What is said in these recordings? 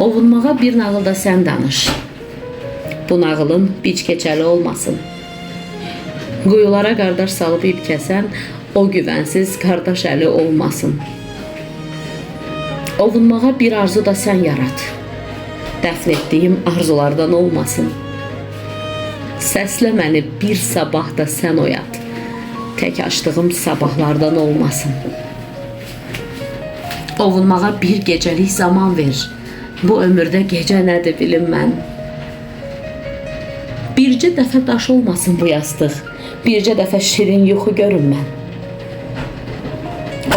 Ovunmağa bir nağılda sən danış. Bu nağılın biç keçəli olmasın. Quyulara qardaş salıb ip kəsən, o güvənsiz qardaş əli olmasın. Ovunmağa bir arzu da sən yarat. Dəfn etdiyim arzulardan olmasın. Səslə məni bir sabah da sən oyat. Tək açdığım sabahlardan olmasın. Ovunmağa bir gecəlik zaman ver. Bu ömürdə gecə nədir bilim mən. Bircə dəfə daş olmasın bu yastıq. Bircə dəfə şirin yuxu görüm mən.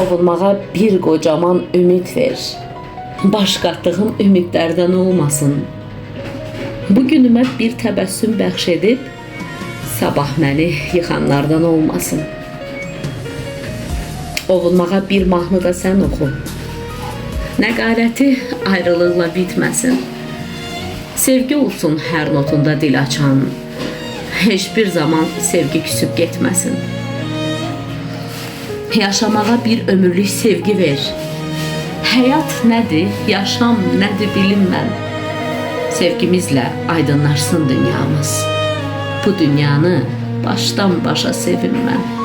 Ovunmağa bir qocaman ümid ver. Baş qatdığım ümidlərdən olmasın. Bu günümə bir təbəssüm bəxş edib, sabah məni yıxanlardan olmasın. Ovunmağa bir mahnı da sən oxu. Nəqarəti ayrılıqla bitməsin. Sevgi olsun hər notunda dil açan. Heç bir zaman sevgi küsüb getməsin. Yaşamağa bir ömürlük sevgi ver. Həyat nədir, yaşam nədir bilim mən. Sevgimizlə aydınlaşsın dünyamız. Bu dünyanı başdan başa sevim mən.